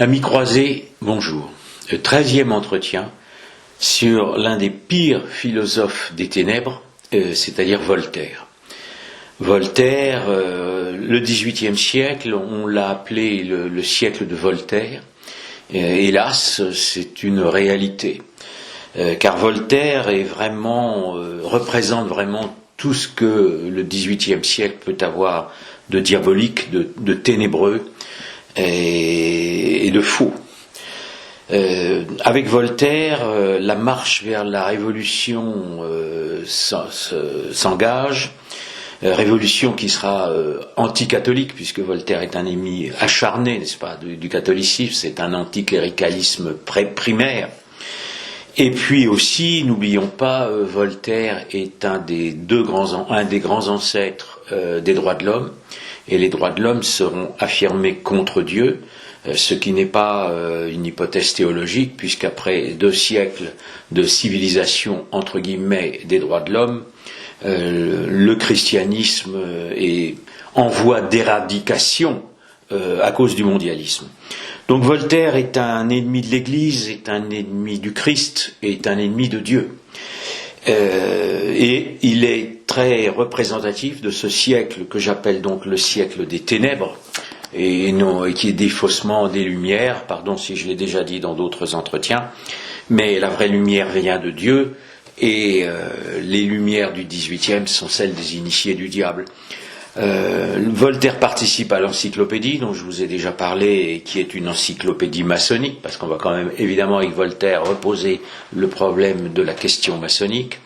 Amis croisés, bonjour. Le 13e entretien sur l'un des pires philosophes des ténèbres, c'est-à-dire Voltaire. Voltaire, le XVIIIe siècle, on l'a appelé le siècle de Voltaire. Hélas, c'est une réalité. Car Voltaire représente vraiment tout ce que le XVIIIe siècle peut avoir de diabolique, de ténébreux et de faux. Avec Voltaire, la marche vers la révolution s'engage, révolution qui sera anticatholique, puisque Voltaire est un ennemi acharné, n'est-ce pas, du catholicisme, c'est un anticléricalisme primaire. Et puis aussi, n'oublions pas, Voltaire est un des grands ancêtres des droits de l'homme, et les droits de l'homme seront affirmés contre Dieu, ce qui n'est pas une hypothèse théologique, puisqu'après 2 siècles de civilisation, entre guillemets, des droits de l'homme, le christianisme est en voie d'éradication à cause du mondialisme. Donc Voltaire est un ennemi de l'Église, est un ennemi du Christ, est un ennemi de Dieu. Et il est très représentatif de ce siècle que j'appelle donc le siècle des ténèbres, et qui est défaussement des lumières, pardon si je l'ai déjà dit dans d'autres entretiens, mais la vraie lumière vient de Dieu, et les lumières du XVIIIe sont celles des initiés du diable. Voltaire participe à l'encyclopédie dont je vous ai déjà parlé et qui est une encyclopédie maçonnique, parce qu'on va quand même évidemment avec Voltaire reposer le problème de la question maçonnique,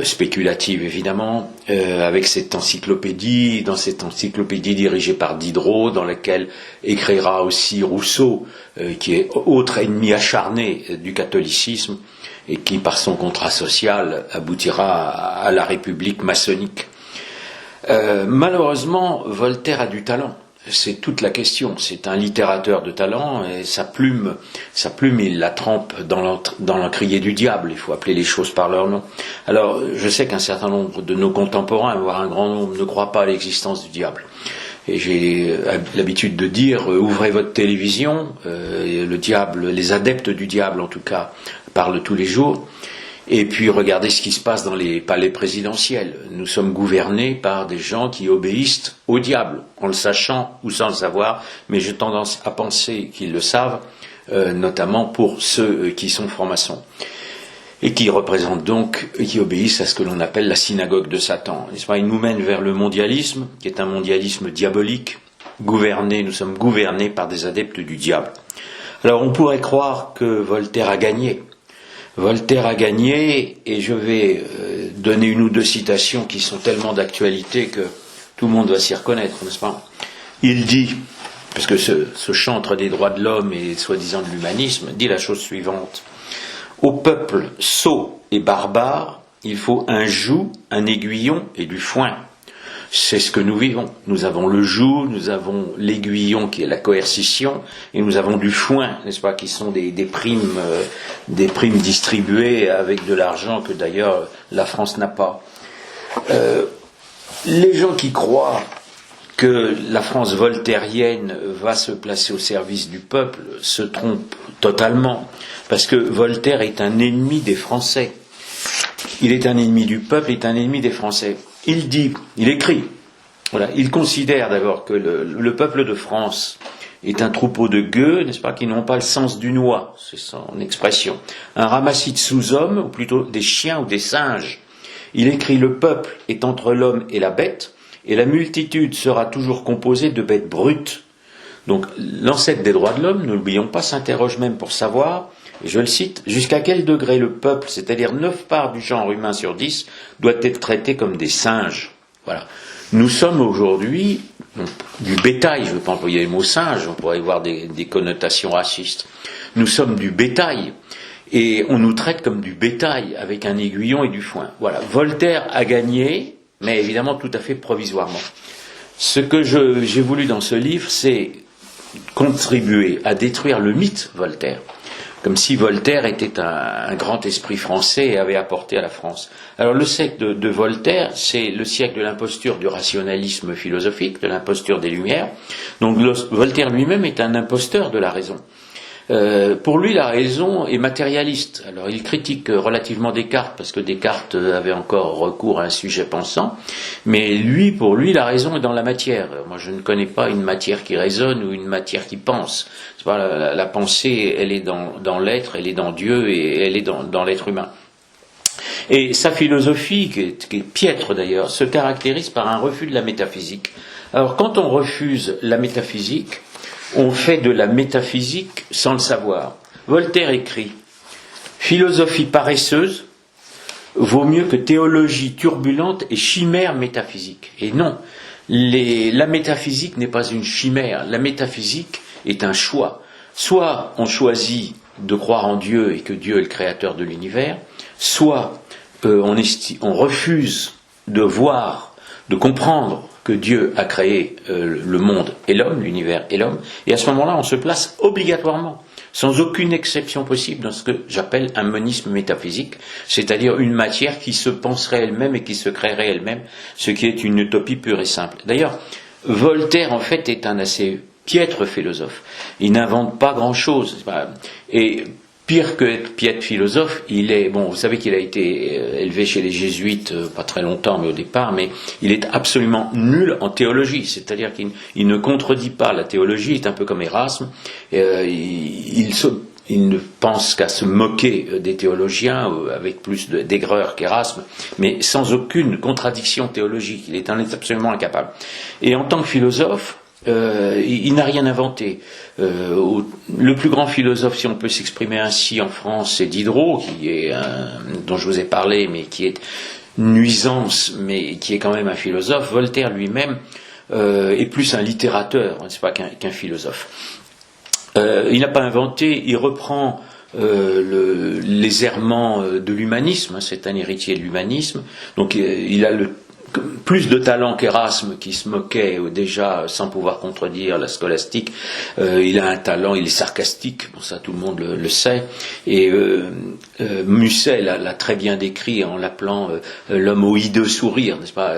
spéculative évidemment, avec cette encyclopédie dirigée par Diderot, dans laquelle écrira aussi Rousseau, qui est autre ennemi acharné du catholicisme et qui par son contrat social aboutira à la République maçonnique. Malheureusement, Voltaire a du talent, c'est toute la question. C'est un littérateur de talent et sa plume, il la trempe dans l'encrier du diable. Il faut appeler les choses par leur nom. Alors, je sais qu'un certain nombre de nos contemporains, voire un grand nombre, ne croient pas à l'existence du diable. Et j'ai l'habitude de dire, ouvrez votre télévision, le diable, les adeptes du diable en tout cas, parlent tous les jours. Et puis regardez ce qui se passe dans les palais présidentiels. Nous sommes gouvernés par des gens qui obéissent au diable, en le sachant ou sans le savoir, mais j'ai tendance à penser qu'ils le savent, notamment pour ceux qui sont francs-maçons. Et qui représentent donc, qui obéissent à ce que l'on appelle la synagogue de Satan. Ils nous mènent vers le mondialisme, qui est un mondialisme diabolique, nous sommes gouvernés par des adeptes du diable. Alors on pourrait croire que Voltaire a gagné. Voltaire a gagné, et je vais donner 1 ou 2 citations qui sont tellement d'actualité que tout le monde va s'y reconnaître, n'est-ce pas ? Il dit, parce que ce chantre des droits de l'homme et soi-disant de l'humanisme, dit la chose suivante. Au peuple sot et barbare, il faut un joug, un aiguillon et du foin. C'est ce que nous vivons. Nous avons le joug, nous avons l'aiguillon qui est la coercition, et nous avons du foin, n'est-ce pas, qui sont des primes distribuées avec de l'argent que d'ailleurs la France n'a pas. Les gens qui croient que la France voltairienne va se placer au service du peuple se trompent totalement, parce que Voltaire est un ennemi des Français. Il est un ennemi du peuple, il est un ennemi des Français. Il écrit, voilà, il considère d'abord que le peuple de France est un troupeau de gueux, n'est-ce pas, qui n'ont pas le sens du noix, c'est son expression, un ramassis de sous-hommes, ou plutôt des chiens ou des singes. Il écrit, le peuple est entre l'homme et la bête, et la multitude sera toujours composée de bêtes brutes. Donc l'ancêtre des droits de l'homme, ne l'oublions pas, s'interroge même pour savoir, et je le cite, jusqu'à quel degré le peuple, c'est-à-dire 9 parts du genre humain sur 10, doit être traité comme des singes. Voilà. Nous sommes aujourd'hui du bétail, je ne veux pas employer le mot singe, on pourrait y voir des connotations racistes. Nous sommes du bétail, et on nous traite comme du bétail, avec un aiguillon et du foin. Voilà. Voltaire a gagné, mais évidemment tout à fait provisoirement. Ce que j'ai voulu dans ce livre, c'est contribuer à détruire le mythe Voltaire. comme si Voltaire était un grand esprit français et avait apporté à la France. Alors le siècle de Voltaire, c'est le siècle de l'imposture du rationalisme philosophique, de l'imposture des Lumières. Donc Voltaire lui-même est un imposteur de la raison. Pour lui, la raison est matérialiste. Alors, il critique relativement Descartes, parce que Descartes avait encore recours à un sujet pensant, mais pour lui, la raison est dans la matière. Moi, je ne connais pas une matière qui raisonne ou une matière qui pense. C'est pas la pensée, elle est dans l'être, elle est dans Dieu et elle est dans l'être humain. Et sa philosophie, qui est piètre d'ailleurs, se caractérise par un refus de la métaphysique. Alors, quand on refuse la métaphysique, on fait de la métaphysique sans le savoir. Voltaire écrit « Philosophie paresseuse vaut mieux que théologie turbulente et chimère métaphysique. » Et non, la métaphysique n'est pas une chimère, la métaphysique est un choix. Soit on choisit de croire en Dieu et que Dieu est le créateur de l'univers, soit on refuse de voir, de comprendre que Dieu a créé le monde et l'homme, l'univers et l'homme, et à ce moment-là, on se place obligatoirement, sans aucune exception possible, dans ce que j'appelle un monisme métaphysique, c'est-à-dire une matière qui se penserait elle-même et qui se créerait elle-même, ce qui est une utopie pure et simple. D'ailleurs, Voltaire, en fait, est un assez piètre philosophe. Il n'invente pas grand-chose. Et pire que être piètre philosophe, il est, bon, vous savez qu'il a été élevé chez les jésuites, pas très longtemps, mais au départ, mais il est absolument nul en théologie, c'est-à-dire qu'il ne contredit pas la théologie, il est un peu comme Erasme, il ne pense qu'à se moquer des théologiens, avec plus d'aigreur qu'Erasme, mais sans aucune contradiction théologique, il est absolument incapable. Et en tant que philosophe, il n'a rien inventé. Le plus grand philosophe, si on peut s'exprimer ainsi en France, c'est Diderot, dont je vous ai parlé, mais qui est nuisance, mais qui est quand même un philosophe. Voltaire lui-même est plus un littérateur, c'est pas qu'un philosophe. Il n'a pas inventé, il reprend les errements de l'humanisme, c'est un héritier de l'humanisme, donc il a plus de talent qu'Erasme, qui se moquait déjà sans pouvoir contredire la scolastique. Il a un talent, il est sarcastique, bon, ça tout le monde le sait, et Musset l'a très bien décrit en l'appelant l'homme au hideux sourire, n'est-ce pas?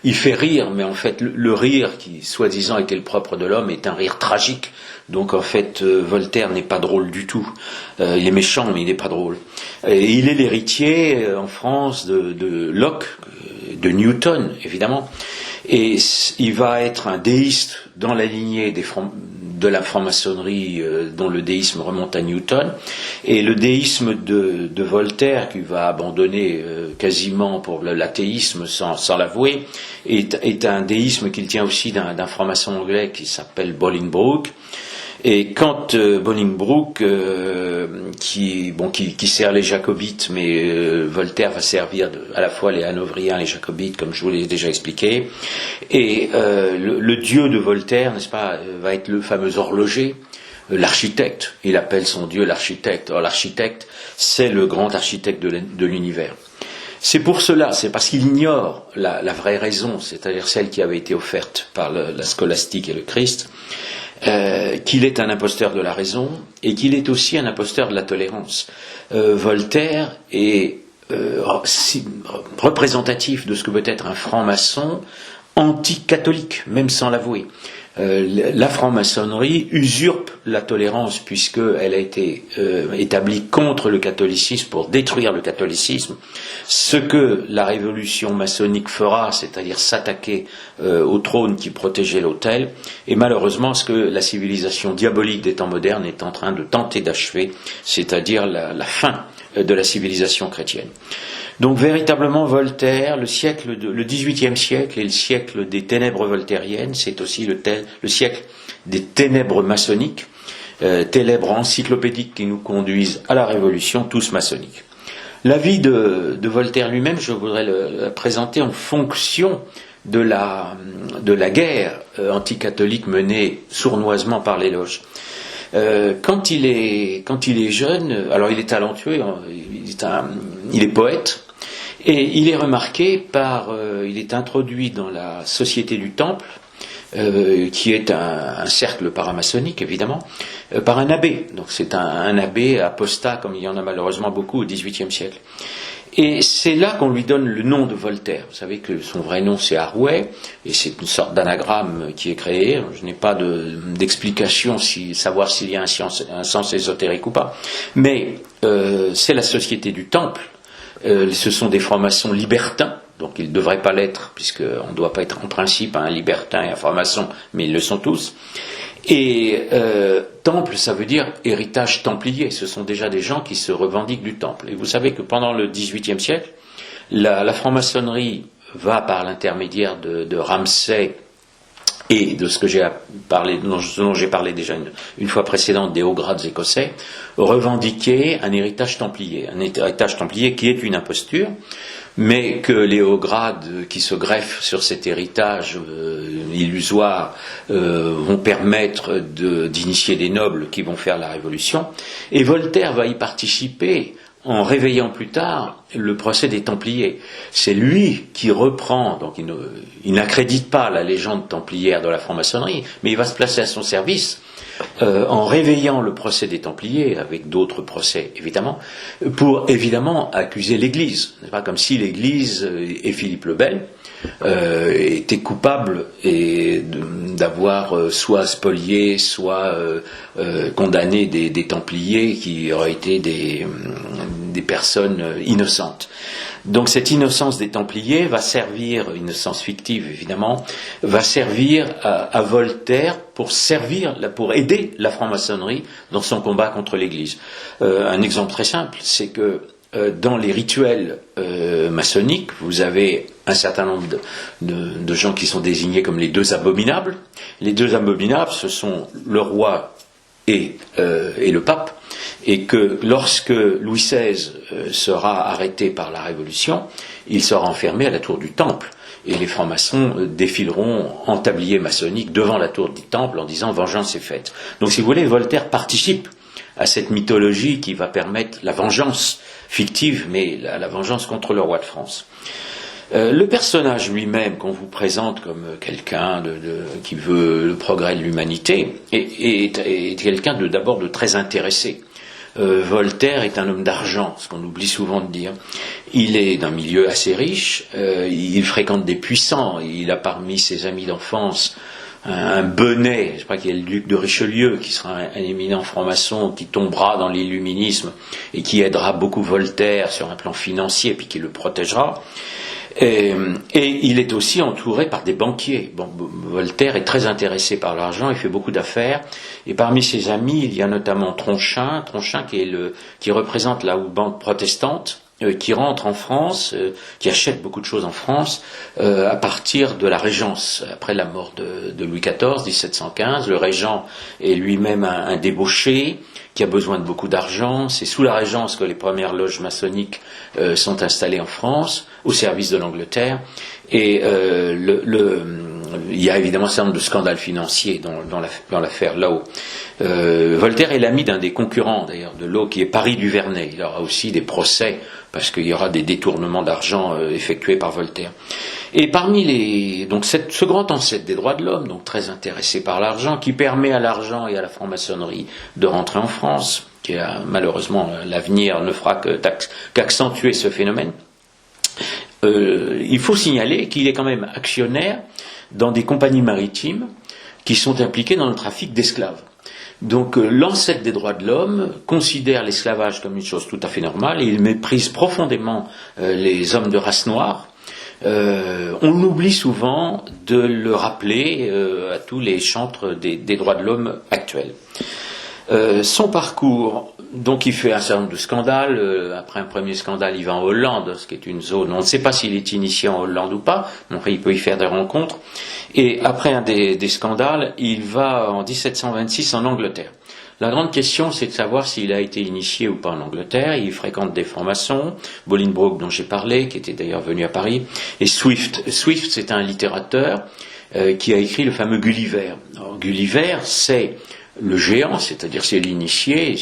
Il fait rire, mais en fait le rire qui soi-disant était le propre de l'homme est un rire tragique. Donc en fait, Voltaire n'est pas drôle du tout. Il est méchant, mais il n'est pas drôle. Et il est l'héritier en France de Locke, de Newton, évidemment. Et il va être un déiste dans la lignée de la franc-maçonnerie, dont le déisme remonte à Newton. Et le déisme de Voltaire, qui va abandonner quasiment pour l'athéisme sans l'avouer, est un déisme qu'il tient aussi d'un franc-maçon anglais qui s'appelle Bolingbroke. Et quand Bolingbroke, qui sert les jacobites, mais Voltaire va servir à la fois les hanovriens et les jacobites, comme je vous l'ai déjà expliqué, et le dieu de Voltaire, n'est-ce pas, va être le fameux horloger, l'architecte. Il appelle son dieu l'architecte. Or l'architecte, c'est le grand architecte de l'univers. C'est pour cela, c'est parce qu'il ignore la vraie raison, c'est-à-dire celle qui avait été offerte par la scolastique et le Christ, qu'il est un imposteur de la raison et qu'il est aussi un imposteur de la tolérance. Voltaire est représentatif de ce que peut être un franc-maçon anti-catholique, même sans l'avouer. La franc-maçonnerie usurpe la tolérance puisqu'elle a été établie contre le catholicisme pour détruire le catholicisme. Ce que la révolution maçonnique fera, c'est-à-dire s'attaquer au trône qui protégeait l'autel, et malheureusement ce que la civilisation diabolique des temps modernes est en train de tenter d'achever, c'est-à-dire la fin de la civilisation chrétienne. Donc véritablement Voltaire, le XVIIIe siècle est le siècle des ténèbres voltairiennes, c'est aussi le siècle des ténèbres maçonniques, ténèbres encyclopédiques qui nous conduisent à la révolution, tous maçonniques. La vie de Voltaire lui-même, je voudrais le présenter en fonction de la guerre anticatholique menée sournoisement par les loges. Quand il est jeune, alors il est talentueux, il est poète, et il est remarqué il est introduit dans la société du Temple qui est un cercle paramaçonnique, évidemment, par un abbé. Donc c'est un abbé apostat, comme il y en a malheureusement beaucoup au XVIIIe siècle. Et c'est là qu'on lui donne le nom de Voltaire. Vous savez que son vrai nom c'est Arouet, et c'est une sorte d'anagramme qui est créé. Je n'ai pas d'explication savoir s'il y a un sens ésotérique ou pas. Mais c'est la Société du Temple. Ce sont des francs-maçons libertins, donc ils ne devraient pas l'être, puisqu'on ne doit pas être en principe un libertin et un franc-maçon, mais ils le sont tous. Et temple, ça veut dire héritage templier. Ce sont déjà des gens qui se revendiquent du temple. Et vous savez que pendant le XVIIIe siècle, la franc-maçonnerie va par l'intermédiaire de Ramsay et de ce que j'ai parlé, dont j'ai parlé déjà une fois précédente, des hauts grades écossais, revendiquer un héritage templier. Un héritage templier qui est une imposture, mais que les hauts grades qui se greffent sur cet héritage illusoire vont permettre d'initier des nobles qui vont faire la révolution. Et Voltaire va y participer en réveillant plus tard le procès des Templiers. C'est lui qui reprend, donc il n'accrédite pas la légende templière de la franc-maçonnerie, mais il va se placer à son service en réveillant le procès des Templiers, avec d'autres procès évidemment, pour évidemment accuser l'Église. C'est pas comme si l'Église et Philippe le Bel étaient coupables d'avoir soit spolié, soit condamné des Templiers qui auraient été des personnes innocentes. Donc cette innocence des Templiers va servir, innocence fictive évidemment, va servir à Voltaire pour aider la franc-maçonnerie dans son combat contre l'Église. Un exemple très simple, c'est que dans les rituels maçonniques, vous avez un certain nombre de gens qui sont désignés comme les deux abominables. Les deux abominables, ce sont le roi et le pape, et que lorsque Louis XVI sera arrêté par la Révolution, il sera enfermé à la tour du Temple, et les francs-maçons défileront en tablier maçonnique devant la tour du Temple en disant « vengeance est faite ». Donc si vous voulez, Voltaire participe à cette mythologie qui va permettre la vengeance fictive, mais la vengeance contre le roi de France. Le personnage lui-même qu'on vous présente comme quelqu'un qui veut le progrès de l'humanité est quelqu'un d'abord de très intéressé. Voltaire est un homme d'argent, ce qu'on oublie souvent de dire. Il est d'un milieu assez riche, il fréquente des puissants, il a parmi ses amis d'enfance un Benet, je crois qu'il y a le duc de Richelieu, qui sera un éminent franc-maçon, qui tombera dans l'illuminisme et qui aidera beaucoup Voltaire sur un plan financier, puis qui le protégera. Et il est aussi entouré par des banquiers. Bon, Voltaire est très intéressé par l'argent, il fait beaucoup d'affaires, et parmi ses amis, il y a notamment Tronchin qui représente la haute banque protestante, qui rentre en France, qui achète beaucoup de choses en France, à partir de la Régence. Après la mort de Louis XIV, 1715, le régent est lui-même un débauché, qui a besoin de beaucoup d'argent. C'est sous la Régence que les premières loges maçonniques sont installées en France, au service de l'Angleterre. Et il y a évidemment un certain nombre de scandales financiers dans l'affaire Laau. Voltaire est l'ami d'un des concurrents d'ailleurs de Laau, qui est Paris Duvernay. Il aura aussi des procès parce qu'il y aura des détournements d'argent effectués par Voltaire. Et parmi donc ce grand ancêtre des droits de l'homme, donc très intéressé par l'argent, qui permet à l'argent et à la franc-maçonnerie de rentrer en France, qui malheureusement l'avenir ne fera qu'accentuer ce phénomène. Il faut signaler qu'il est quand même actionnaire dans des compagnies maritimes qui sont impliquées dans le trafic d'esclaves. Donc l'ancêtre des droits de l'homme considère l'esclavage comme une chose tout à fait normale et il méprise profondément les hommes de race noire. On oublie souvent de le rappeler à tous les chantres des droits de l'homme actuels. Son parcours, donc il fait un certain nombre de scandales. Après un premier scandale, il va en Hollande, ce qui est une zone, on ne sait pas s'il est initié en Hollande ou pas, mais il peut y faire des rencontres. Et après un des scandales, il va en 1726 en Angleterre. La grande question, c'est de savoir s'il a été initié ou pas en Angleterre. Il fréquente des francs-maçons, Bolingbroke dont j'ai parlé, qui était d'ailleurs venu à Paris, et Swift. Swift, c'est un littérateur qui a écrit le fameux Gulliver. Alors, Gulliver, c'est le géant, c'est-à-dire c'est l'initié,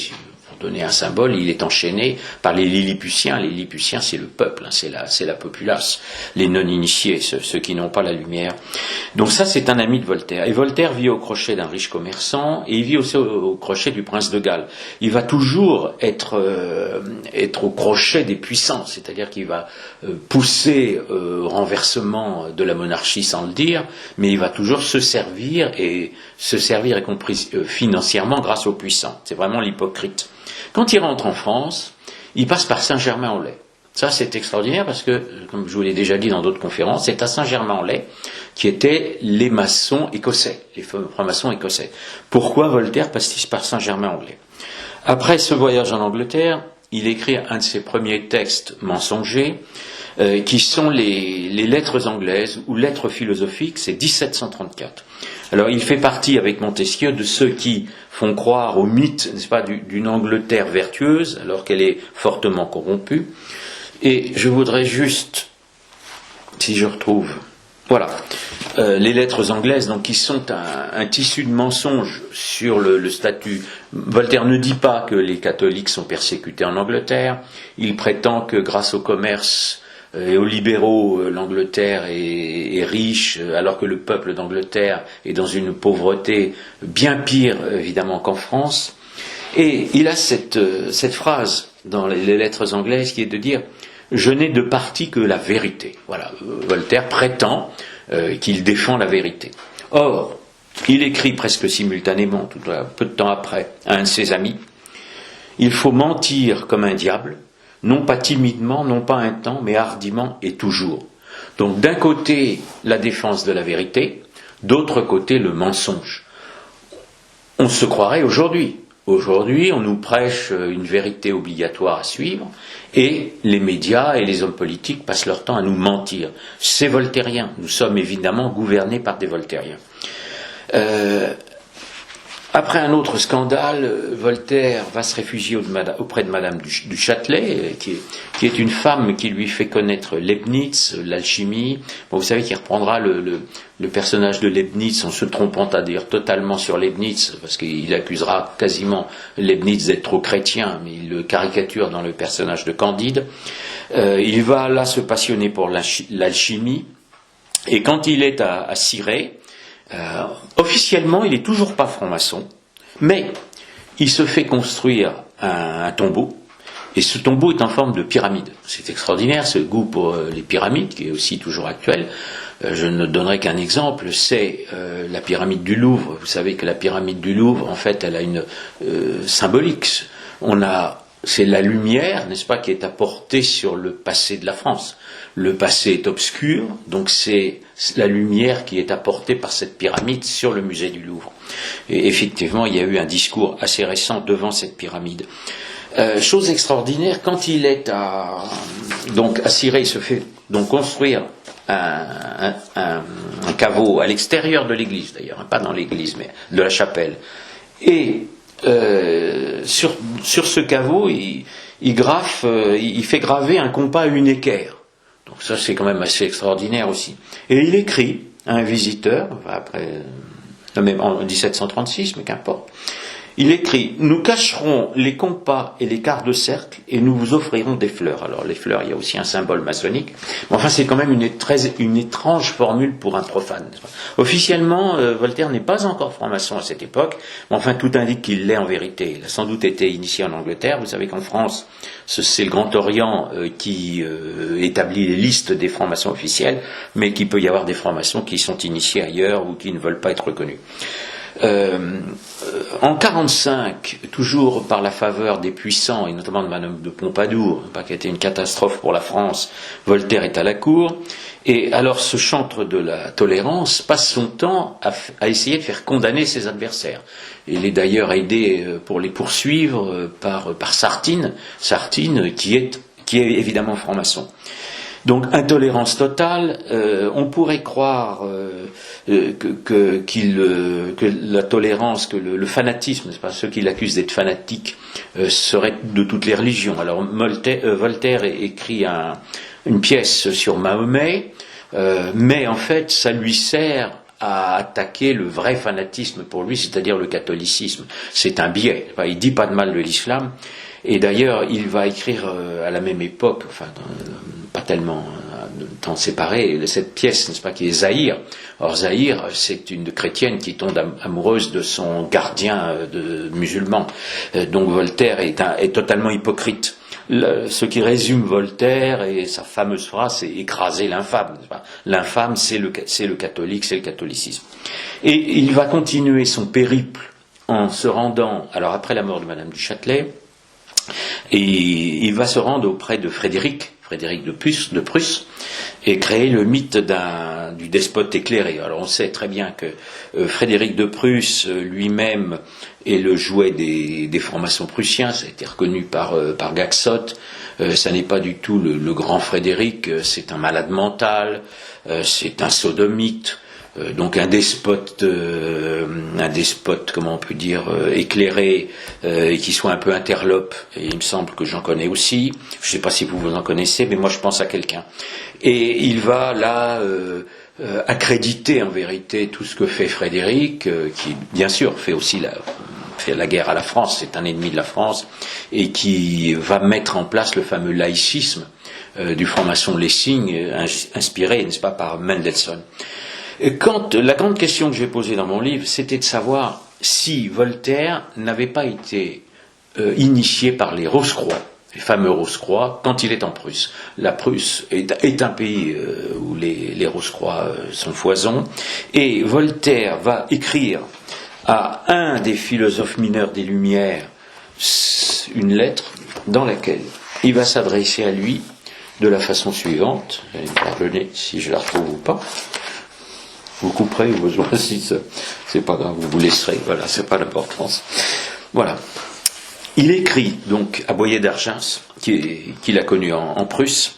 donner un symbole, il est enchaîné par les Lilliputiens. Les Lilliputiens, c'est le peuple, hein, c'est la populace, les non-initiés, ceux qui n'ont pas la lumière. Donc ça, c'est un ami de Voltaire. Et Voltaire vit au crochet d'un riche commerçant, et il vit aussi au crochet du prince de Galles. Il va toujours être au crochet des puissants, c'est-à-dire qu'il va pousser au renversement de la monarchie sans le dire, mais il va toujours se servir, y compris financièrement, grâce aux puissants. C'est vraiment l'hypocrite. Quand il rentre en France, il passe par Saint-Germain-en-Laye. Ça, c'est extraordinaire parce que, comme je vous l'ai déjà dit dans d'autres conférences, c'est à Saint-Germain-en-Laye qui étaient les maçons écossais, les francs-maçons écossais. Pourquoi Voltaire passe-t-il par Saint-Germain-en-Laye? Après ce voyage en Angleterre, il écrit un de ses premiers textes mensongers, qui sont les lettres anglaises ou lettres philosophiques, c'est 1734. Alors il fait partie, avec Montesquieu, de ceux qui font croire au mythe, n'est-ce pas, d'une Angleterre vertueuse, alors qu'elle est fortement corrompue. Et je voudrais juste, si je retrouve, voilà, les lettres anglaises, donc qui sont un tissu de mensonges sur le statut. Voltaire ne dit pas que les catholiques sont persécutés en Angleterre. Il prétend que grâce au commerce et aux libéraux, l'Angleterre est riche, alors que le peuple d'Angleterre est dans une pauvreté bien pire, évidemment, qu'en France. Et il a cette phrase dans les lettres anglaises qui est de dire « Je n'ai de parti que la vérité ». Voilà, Voltaire prétend qu'il défend la vérité. Or, il écrit presque simultanément, peu de temps après, à un de ses amis « Il faut mentir comme un diable, non pas timidement, non pas un temps, mais hardiment et toujours. » Donc d'un côté, la défense de la vérité, d'autre côté, le mensonge. On se croirait aujourd'hui. Aujourd'hui, on nous prêche une vérité obligatoire à suivre, et les médias et les hommes politiques passent leur temps à nous mentir. C'est voltairien. Nous sommes évidemment gouvernés par des voltairiens. Après un autre scandale, Voltaire va se réfugier auprès de Madame du Châtelet, qui est une femme qui lui fait connaître Leibniz, l'alchimie. Bon, vous savez qu'il reprendra le personnage de Leibniz en se trompant à dire totalement sur Leibniz, parce qu'il accusera quasiment Leibniz d'être trop chrétien, mais il le caricature dans le personnage de Candide. Il va là se passionner pour l'alchimie, et quand il est à Cirey, officiellement, il n'est toujours pas franc-maçon, mais il se fait construire un tombeau, et ce tombeau est en forme de pyramide. C'est extraordinaire, ce goût pour les pyramides, qui est aussi toujours actuel. Je ne donnerai qu'un exemple, c'est la pyramide du Louvre. Vous savez que la pyramide du Louvre, en fait, elle a une symbolique. C'est la lumière, n'est-ce pas, qui est apportée sur le passé de la France. Le passé est obscur, donc c'est la lumière qui est apportée par cette pyramide sur le musée du Louvre. Et effectivement, il y a eu un discours assez récent devant cette pyramide. Chose extraordinaire, quand il est à Cirey, il se fait donc construire un caveau à l'extérieur de l'église, d'ailleurs, pas dans l'église, mais de la chapelle. Et sur ce caveau, il fait graver un compas à une équerre. Donc ça, c'est quand même assez extraordinaire aussi. Et il écrit à un visiteur, même en 1736, mais qu'importe, il écrit « Nous cacherons les compas et les quarts de cercle et nous vous offrirons des fleurs ». Alors les fleurs, il y a aussi un symbole maçonnique. Mais enfin, c'est quand même une étrange formule pour un profane. Officiellement, Voltaire n'est pas encore franc-maçon à cette époque, mais enfin, tout indique qu'il l'est en vérité. Il a sans doute été initié en Angleterre. Vous savez qu'en France, c'est le Grand Orient qui établit les listes des francs-maçons officiels, mais qu'il peut y avoir des francs-maçons qui sont initiés ailleurs ou qui ne veulent pas être reconnus. En 1945, toujours par la faveur des puissants, et notamment de Madame de Pompadour, qui a été une catastrophe pour la France, Voltaire est à la cour, et alors ce chantre de la tolérance passe son temps à essayer de faire condamner ses adversaires. Il est d'ailleurs aidé pour les poursuivre par Sartine qui est évidemment franc-maçon. Donc intolérance totale, on pourrait croire que la tolérance, que le fanatisme, c'est pas ceux qui l'accusent d'être fanatique, serait de toutes les religions. Alors Voltaire écrit une pièce sur Mahomet, mais en fait ça lui sert à attaquer le vrai fanatisme pour lui, c'est-à-dire le catholicisme. C'est un biais. Enfin, il dit pas de mal de l'islam. Et d'ailleurs, il va écrire à la même époque, enfin, pas tellement de temps séparé, cette pièce, n'est-ce pas, qui est Zahir. Or, Zahir, c'est une chrétienne qui tombe amoureuse de son gardien musulman. Donc, Voltaire est totalement hypocrite. Ce qui résume Voltaire et sa fameuse phrase, c'est écraser l'infâme. L'infâme, c'est le catholique, c'est le catholicisme. Et il va continuer son périple en se rendant, alors après la mort de Madame du Châtelet, et il va se rendre auprès de Frédéric de Prusse, et créer le mythe du despote éclairé. Alors on sait très bien que Frédéric de Prusse lui-même est le jouet des francs-maçons prussiens, ça a été reconnu par Gaxot. Ça n'est pas du tout le grand Frédéric, c'est un malade mental, c'est un sodomite. Donc un despote, comment on peut dire, éclairé, et qui soit un peu interlope. Et il me semble que j'en connais aussi. Je ne sais pas si vous en connaissez, mais moi je pense à quelqu'un. Et il va là accréditer en vérité tout ce que fait Frédéric, qui bien sûr fait aussi la guerre à la France, c'est un ennemi de la France, et qui va mettre en place le fameux laïcisme du franc-maçon Lessing, inspiré, n'est-ce pas, par Mendelssohn. La grande question que j'ai posée dans mon livre, c'était de savoir si Voltaire n'avait pas été initié par les Rose-Croix, les fameux Rose-Croix, quand il est en Prusse. La Prusse est un pays où les Rose-Croix sont foison, et Voltaire va écrire à un des philosophes mineurs des Lumières une lettre dans laquelle il va s'adresser à lui de la façon suivante. Vous allez me pardonner si je la retrouve ou pas. Vous couperez ou besoin, si c'est pas grave, vous laisserez, voilà, c'est pas l'importance. Voilà. Il écrit donc à Boyer d'Argens, qu'il a connu en Prusse,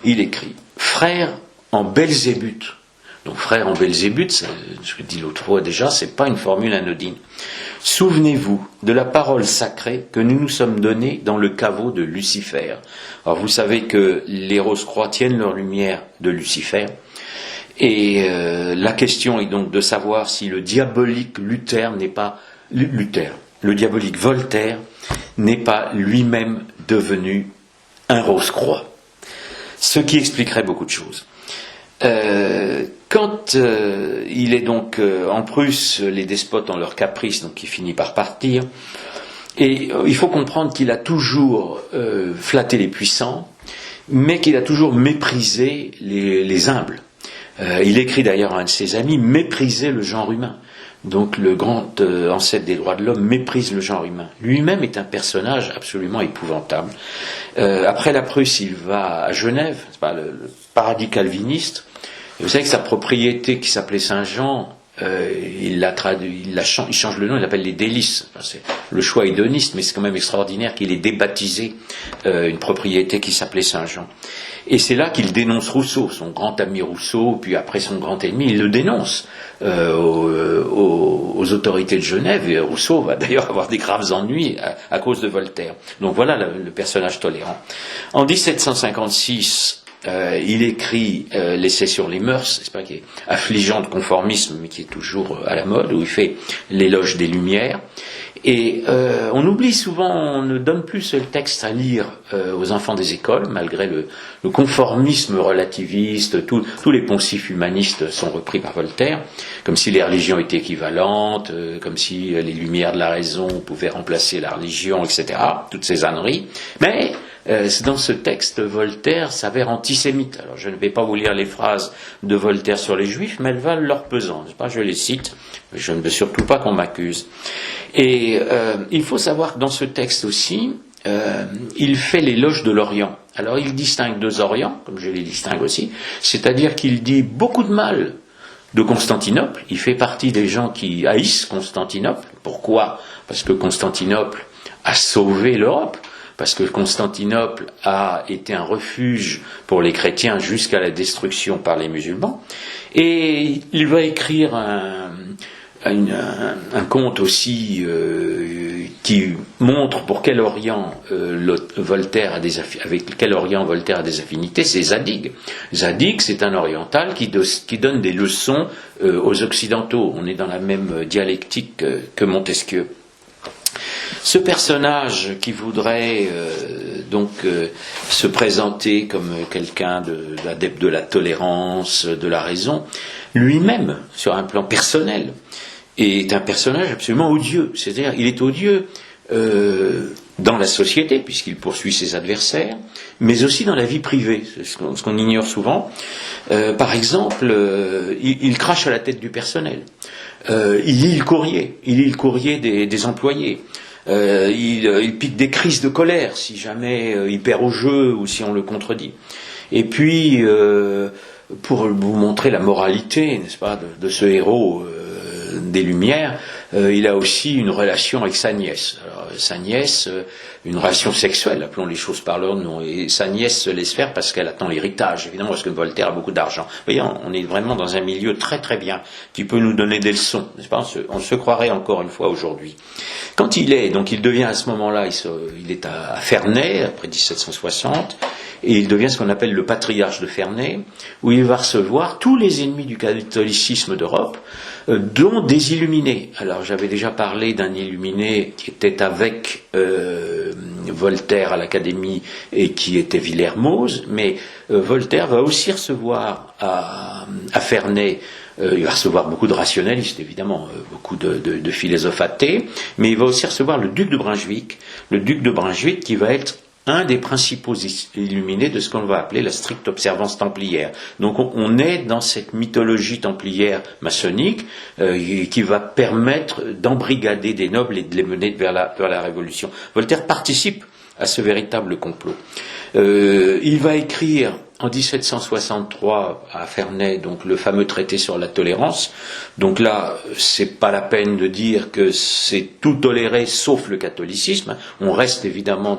il écrit « Frère en Belzébuth ». Donc frère en Belzébuth, je l'ai dit l'autre fois déjà, c'est pas une formule anodine. Souvenez-vous de la parole sacrée que nous nous sommes donnée dans le caveau de Lucifer. Alors vous savez que les Rose-Croix tiennent leur lumière de Lucifer. Et la question est donc de savoir si le diabolique le diabolique Voltaire n'est pas lui-même devenu un Rose-Croix. Ce qui expliquerait beaucoup de choses. Quand il est donc en Prusse, les despotes ont leur caprice, donc il finit par partir. Et il faut comprendre qu'il a toujours flatté les puissants, mais qu'il a toujours méprisé les humbles. Il écrit d'ailleurs à un de ses amis, mépriser le genre humain. Donc le grand ancêtre des droits de l'homme méprise le genre humain. Lui-même est un personnage absolument épouvantable. Après la Prusse, il va à Genève, c'est pas le paradis calviniste. Et vous savez que sa propriété qui s'appelait Saint-Jean, il change le nom, il l'appelle les Délices. Enfin, c'est le choix hédoniste, mais c'est quand même extraordinaire qu'il ait débaptisé une propriété qui s'appelait Saint-Jean. Et c'est là qu'il dénonce Rousseau, son grand ami Rousseau, puis après son grand ennemi, il le dénonce aux autorités de Genève, et Rousseau va d'ailleurs avoir des graves ennuis à cause de Voltaire. Donc voilà le personnage tolérant. En 1756, il écrit l'essai sur les mœurs, c'est pas, qui est affligeant de conformisme, mais qui est toujours à la mode, où il fait l'éloge des Lumières. Et on oublie souvent, on ne donne plus ce texte à lire aux enfants des écoles, malgré le conformisme relativiste, tous les poncifs humanistes sont repris par Voltaire, comme si les religions étaient équivalentes, comme si les lumières de la raison pouvaient remplacer la religion, etc., toutes ces âneries. Mais dans ce texte, Voltaire s'avère antisémite. Alors je ne vais pas vous lire les phrases de Voltaire sur les Juifs, mais elles valent leur pesant, n'est-ce pas ? Je les cite, mais je ne veux surtout pas qu'on m'accuse. Et il faut savoir que dans ce texte aussi, il fait l'éloge de l'Orient. Alors il distingue deux Orients, comme je les distingue aussi, c'est-à-dire qu'il dit beaucoup de mal de Constantinople. Il fait partie des gens qui haïssent Constantinople. Pourquoi ? Parce que Constantinople a sauvé l'Europe. Parce que Constantinople a été un refuge pour les chrétiens jusqu'à la destruction par les musulmans. Et il va écrire un conte aussi qui montre pour quel Orient Voltaire a avec quel Orient Voltaire a des affinités, c'est Zadig. Zadig, c'est un oriental qui donne des leçons aux Occidentaux. On est dans la même dialectique que Montesquieu. Ce personnage qui voudrait se présenter comme quelqu'un d'adepte de la tolérance, de la raison, lui-même, sur un plan personnel, est un personnage absolument odieux. C'est-à-dire, il est odieux dans la société, puisqu'il poursuit ses adversaires, mais aussi dans la vie privée, ce qu'on ignore souvent. Par exemple, il crache à la tête du personnel. Il lit le courrier des employés. Il pique des crises de colère si jamais il perd au jeu ou si on le contredit. Et puis, pour vous montrer la moralité, n'est-ce pas, de ce héros des Lumières, il a aussi une relation avec sa nièce. Alors, sa nièce, une relation sexuelle, appelons les choses par leur nom, et sa nièce se laisse faire parce qu'elle attend l'héritage, évidemment, parce que Voltaire a beaucoup d'argent. Vous voyez, on est vraiment dans un milieu très très bien, qui peut nous donner des leçons, n'est-ce pas, on se croirait encore une fois aujourd'hui. Quand il devient à ce moment-là, il est à Ferney, après 1760, et il devient ce qu'on appelle le patriarche de Ferney, où il va recevoir tous les ennemis du catholicisme d'Europe, dont des illuminés. Alors j'avais déjà parlé d'un illuminé qui était avec Voltaire à l'Académie et qui était Villermoz, mais Voltaire va aussi recevoir à Ferney, il va recevoir beaucoup de rationalistes, évidemment, beaucoup de philosophes athées, mais il va aussi recevoir le duc de Brunswick qui va être un des principaux illuminés de ce qu'on va appeler la stricte observance templière. Donc on est dans cette mythologie templière maçonnique qui va permettre d'embrigader des nobles et de les mener vers la Révolution. Voltaire participe à ce véritable complot. Il va écrire en 1763 à Ferney, donc le fameux traité sur la tolérance. Donc là, c'est pas la peine de dire que c'est tout toléré sauf le catholicisme. On reste évidemment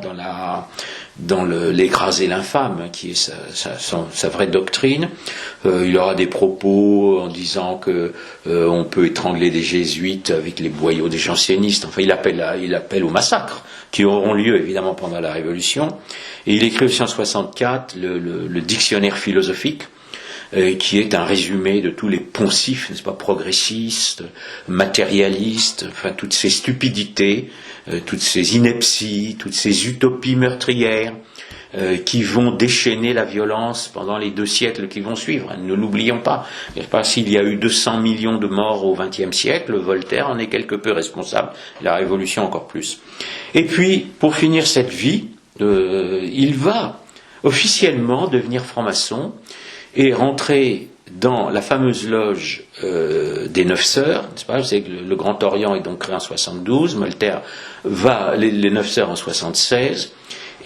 dans l'écraser l'infâme, qui est sa vraie doctrine. Il aura des propos en disant que on peut étrangler des jésuites avec les boyaux des jansénistes. Enfin, il appelle au massacre qui auront lieu évidemment pendant la Révolution. Et il écrit aussi en 64 le dictionnaire philosophique, qui est un résumé de tous les poncifs, n'est-ce pas, progressistes, matérialistes, enfin toutes ces stupidités, toutes ces inepties, toutes ces utopies meurtrières qui vont déchaîner la violence pendant les 2 siècles qui vont suivre. Ne l'oublions pas. S'il y a eu 200 millions de morts au XXe siècle, Voltaire en est quelque peu responsable, la Révolution encore plus. Et puis, pour finir cette vie, il va officiellement devenir franc-maçon et rentrer dans la fameuse loge des 9 sœurs, n'est-ce pas? Vous savez que le Grand Orient est donc créé en 72, Voltaire va les 9 sœurs en 76,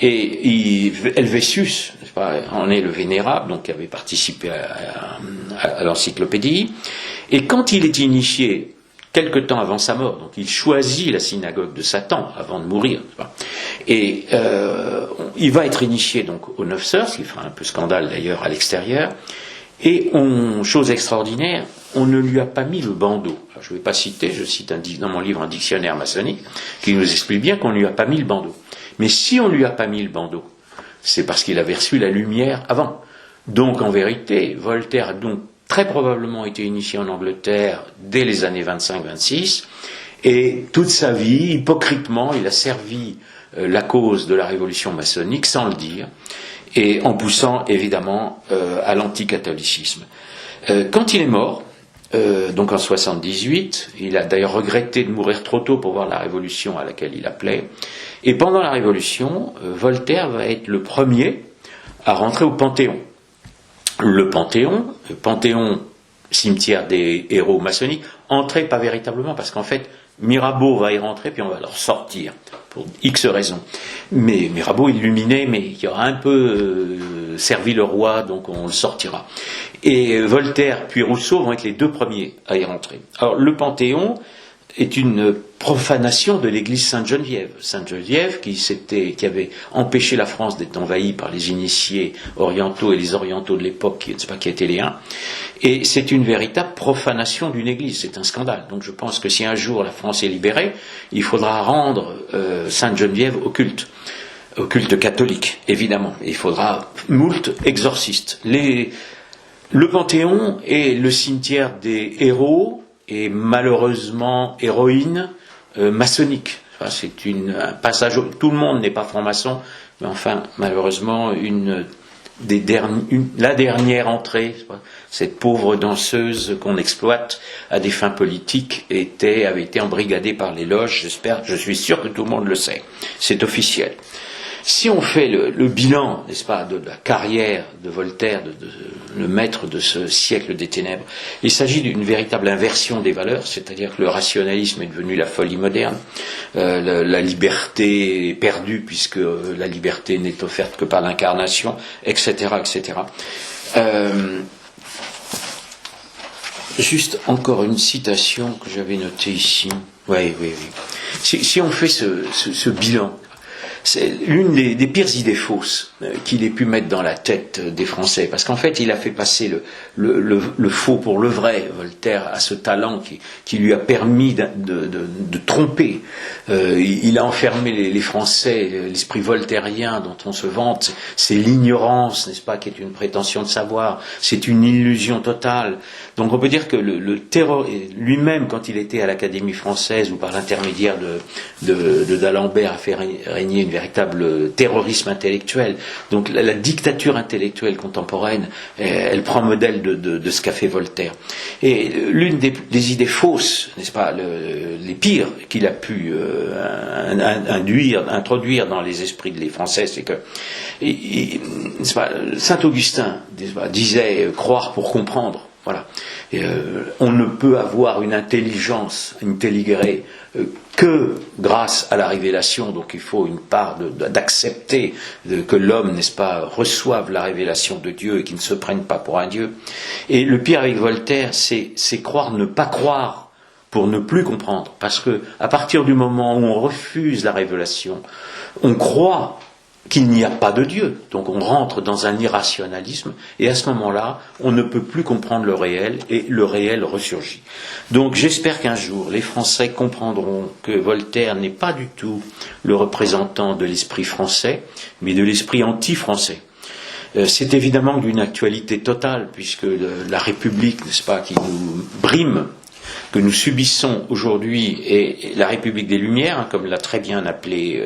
et Helvétius, n'est-ce pas, en est le vénérable, donc qui avait participé à l'encyclopédie, et quand il est initié, quelque temps avant sa mort, donc il choisit la synagogue de Satan avant de mourir, n'est-ce pas, et il va être initié donc aux 9 sœurs, ce qui fera un peu scandale d'ailleurs à l'extérieur. Et chose extraordinaire, on ne lui a pas mis le bandeau. Alors, je ne vais pas citer, je cite dans mon livre un dictionnaire maçonnique qui nous explique bien qu'on ne lui a pas mis le bandeau. Mais si on ne lui a pas mis le bandeau, c'est parce qu'il avait reçu la lumière avant. Donc en vérité, Voltaire a donc très probablement été initié en Angleterre dès les années 25-26, et toute sa vie, hypocritement, il a servi la cause de la révolution maçonnique sans le dire, et en poussant évidemment à l'anticatholicisme. Quand il est mort, donc en 78, il a d'ailleurs regretté de mourir trop tôt pour voir la révolution à laquelle il appelait, et pendant la révolution, Voltaire va être le premier à rentrer au Panthéon. Le Panthéon, cimetière des héros maçonniques, entrer pas véritablement, parce qu'en fait, Mirabeau va y rentrer, puis on va le ressortir, pour X raisons. Mais Mirabeau illuminé, mais qui aura un peu servi le roi, donc on le sortira. Et Voltaire puis Rousseau vont être les 2 premiers à y rentrer. Alors le Panthéon, est une profanation de l'église Sainte-Geneviève. Sainte-Geneviève qui avait empêché la France d'être envahie par les initiés orientaux et les orientaux de l'époque, qui étaient les uns. Et c'est une véritable profanation d'une église, c'est un scandale. Donc je pense que si un jour la France est libérée, il faudra rendre Sainte-Geneviève au culte catholique, évidemment. Il faudra moult exorcistes. Le Panthéon est le cimetière des héros et malheureusement héroïnes maçonniques. C'est un passage. Tout le monde n'est pas franc-maçon, mais enfin, malheureusement, la dernière entrée, cette pauvre danseuse qu'on exploite à des fins politiques, avait été embrigadée par les loges. Je suis sûr que tout le monde le sait. C'est officiel. Si on fait le bilan, n'est-ce pas, de la carrière de Voltaire, le maître de ce siècle des ténèbres, il s'agit d'une véritable inversion des valeurs, c'est-à-dire que le rationalisme est devenu la folie moderne, la liberté est perdue puisque la liberté n'est offerte que par l'incarnation, etc., etc. Juste encore une citation que j'avais notée ici. Oui. Si on fait ce bilan, c'est l'une des pires idées fausses qu'il ait pu mettre dans la tête des Français, parce qu'en fait il a fait passer le faux pour le vrai. Voltaire a ce talent qui lui a permis de tromper. Il a enfermé les Français, l'esprit voltairien dont on se vante, c'est l'ignorance, n'est-ce pas, qui est une prétention de savoir, c'est une illusion totale. Donc on peut dire que le terror, lui-même quand il était à l'Académie française ou par l'intermédiaire de d'Alembert a fait régner une véritable terrorisme intellectuel. Donc la dictature intellectuelle contemporaine, elle prend modèle de ce qu'a fait Voltaire. Et l'une des idées fausses, n'est-ce pas, les pires qu'il a pu introduire dans les esprits des Français, c'est que Saint Augustin disait croire pour comprendre. Voilà. On ne peut avoir une intelligence intelligere que grâce à la révélation, donc il faut une part d'accepter que l'homme, n'est-ce pas, reçoive la révélation de Dieu et qu'il ne se prenne pas pour un Dieu. Et le pire avec Voltaire, c'est croire ne pas croire pour ne plus comprendre, parce que à partir du moment où on refuse la révélation, on croit qu'il n'y a pas de Dieu, donc on rentre dans un irrationalisme, et à ce moment-là, on ne peut plus comprendre le réel, et le réel ressurgit. Donc j'espère qu'un jour, les Français comprendront que Voltaire n'est pas du tout le représentant de l'esprit français, mais de l'esprit anti-français. C'est évidemment d'une actualité totale, puisque la République, n'est-ce pas, qui nous brime, que nous subissons aujourd'hui est la République des Lumières, comme l'a très bien appelé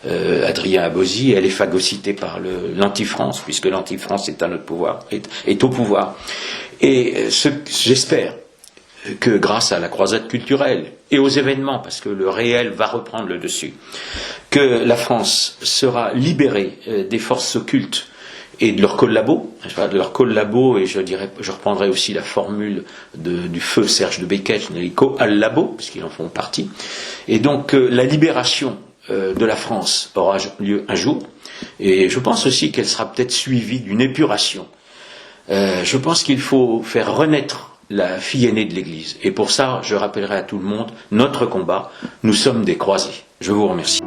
Adrien Abozy. Elle est phagocytée par l'anti-France, puisque l'anti-France est à notre pouvoir, est au pouvoir. Et j'espère que grâce à la croisade culturelle et aux événements, parce que le réel va reprendre le dessus, que la France sera libérée des forces occultes et de leurs collabos, et je reprendrai aussi la formule du feu Serge de Becquet, les co-allabos, puisqu'ils en font partie. Et donc la libération de la France aura lieu un jour, et je pense aussi qu'elle sera peut-être suivie d'une épuration. Je pense qu'il faut faire renaître la fille aînée de l'Église. Et pour ça, je rappellerai à tout le monde notre combat. Nous sommes des croisés. Je vous remercie.